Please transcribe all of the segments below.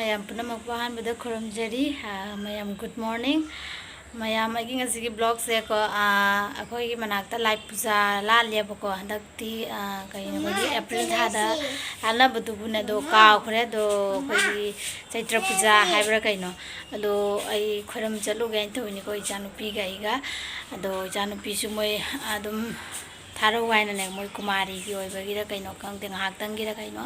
mayam punamak bahan bada khurumjari mayam good morning mayam agi ngasi gi blog se ko akoi gi manakta live puja la lebako handakti kaino ko april thada ala badu buna do ka khore do koi chaitra puja haibra kaino ado ai khuram chalu gain thoni ko janupi ga iga ado janupi su moi adum tharo waina ne moi kumari gi oi bagi ra kaino kang teng hak tang gi ra kaino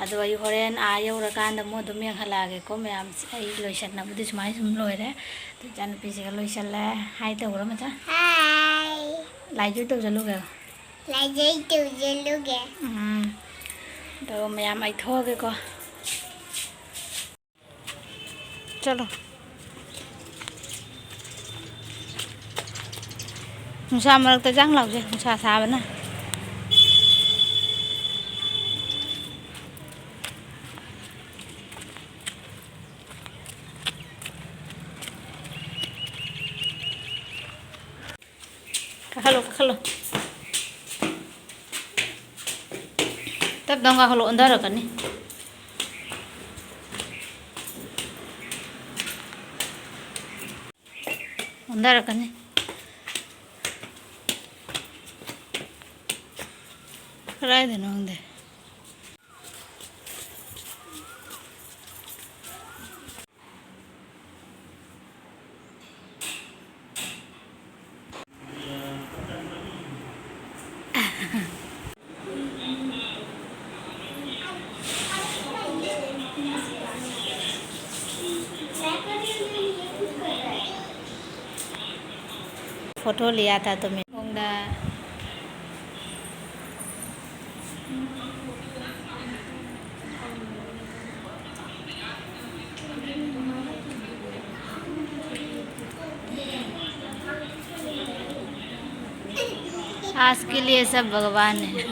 ado ai horen yora kanda mo dum yang halage ko mayam ai loisan na budi sumai sum loire to janupi se loisan la hai to ro ma cha Hai. lai ju to jalu ga Lai dây từ giờ luôn kìa. do mayam ai tho ge ko chalo nusa marak ta jang lau je nusa sa bana kakalo tap dong kakalo andar kan ni andar kan ni rai de nong de photo लिया था तुम्हें Honda आज के लिए सब भगवान है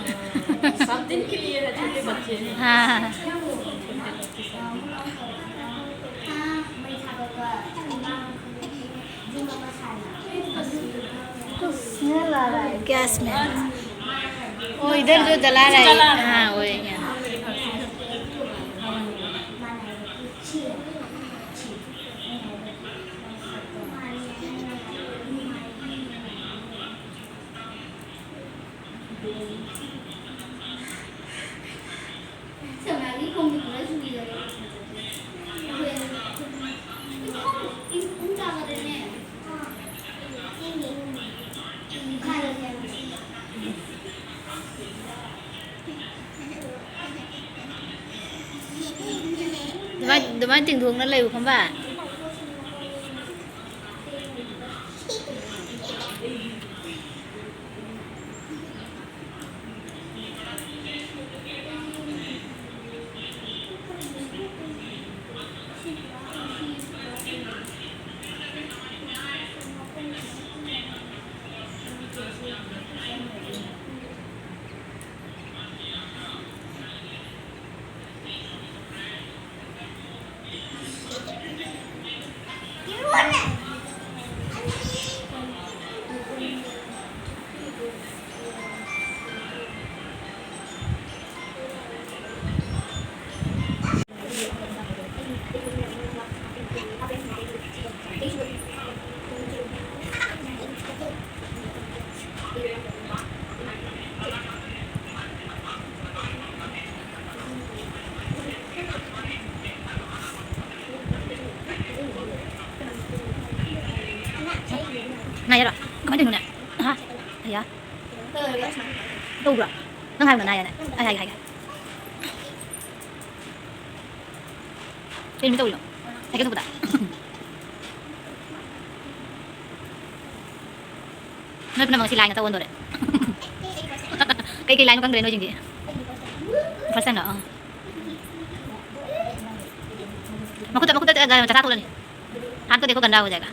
सब दिन के लिए है छोटे बच्चे हाँ स्मेल आ रहा है क्या स्मेल वो इधर जो जला रहा है हाँ वो है यहाँ Dumaan tình huống nó lều không bà này rồi có chừng nè ha hay á tu rồi nó hai lần này này hay trên tu rồi hay cái tu tại nó pernah mengisi lain atau untuk deh kayak lain kan dreno jengki persen lah makut ada satu lagi हाथ को देखो गंदा हो जाएगा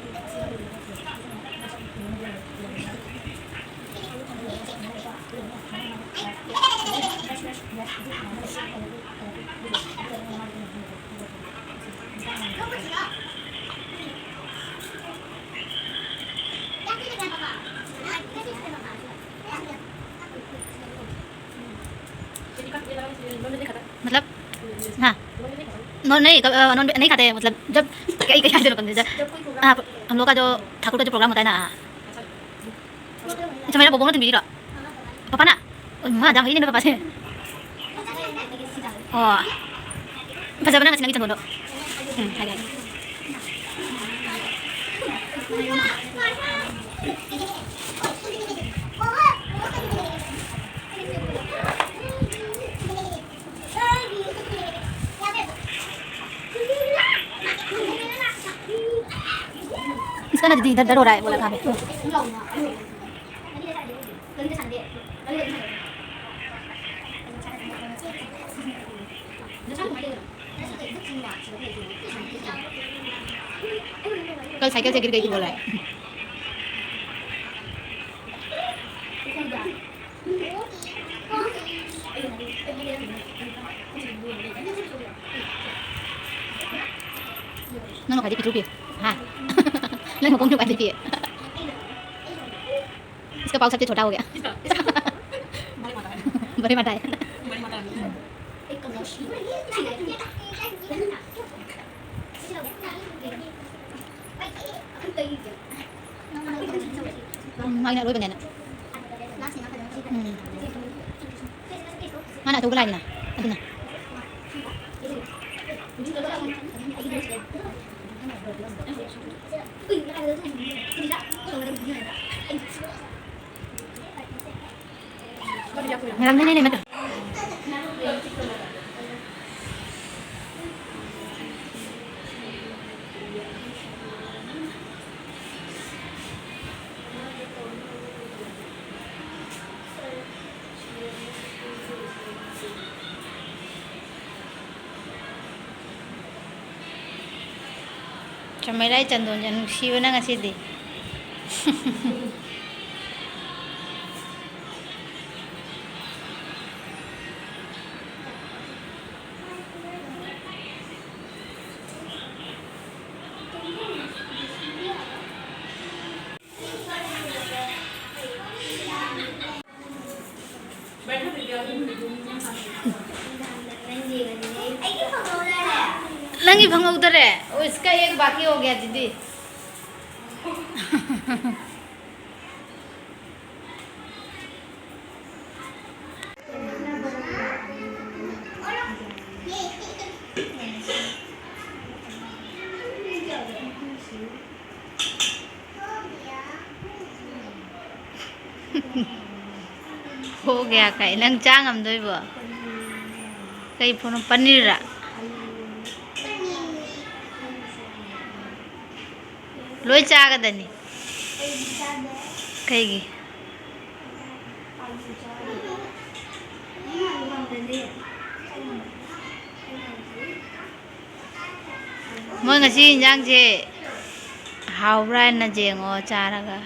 मतलब हाँ non नहीं non नहीं खाते हैं, मतलब जब कई कई ऐसे लोग बनते हैं हाँ, हम लोग का जो ठाकुर का जो प्रोग्राम होता है ना। अच्छा मेरा बोबो ना तुम बिजी रहो पापा ना माँ जहाँ ही नहीं पापा से oh pasal benar ngasih lagi bodoh ada इसका ना दीदी इधर हो रहा है बोला कहाँ पे कल साइकिल से गिर गई थी बोला है nó phải đi cái kia हाँ नहीं हुकुम नहीं पाती थी इसका पाव सबसे छोटा हो गया बड़ी माता है mana nak banyak nak mana tu belai ni nak ada nak Meram ni mata. Camelai candon yang siwa na ngasih deh. लंगी भंगा उधर है और इसका एक बाकी हो गया दीदी हो गया कहीं नंग चांग हम दो वो कहीं फोन पनीर रा लोई चागा दनी कहीं मैं ngasi इंजांग जे हावरा न जेंगो चारागा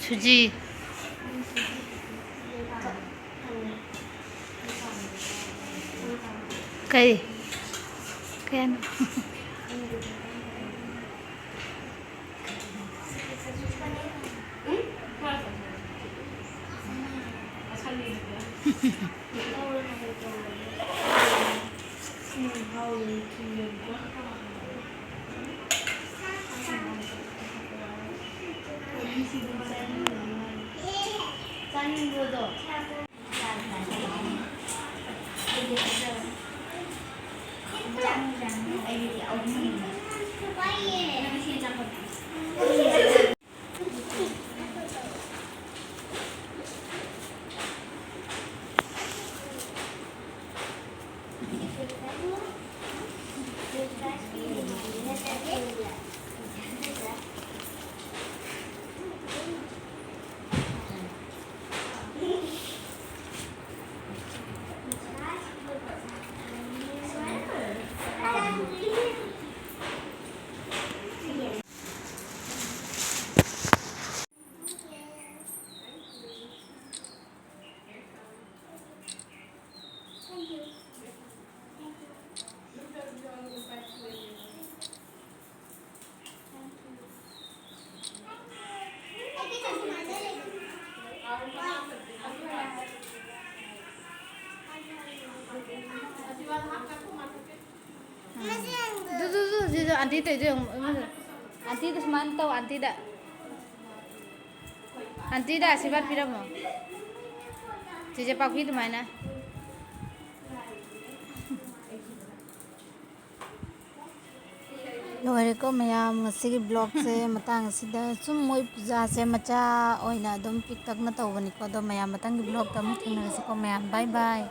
수지 cây ken आंटी तो जो आंटी तो समान तो आंटी दा आशीर्वाद पिरमो चीजे पाखी तुम्हारा लोरेको मैम मसीगी ब्लॉग से मतंग सिदा सुम मोई पूजा से मचा ओइना दम पिक तक न तौबनिको दो मैम मतंग ब्लॉग तम थेंगनसिको मैम बाय बाय।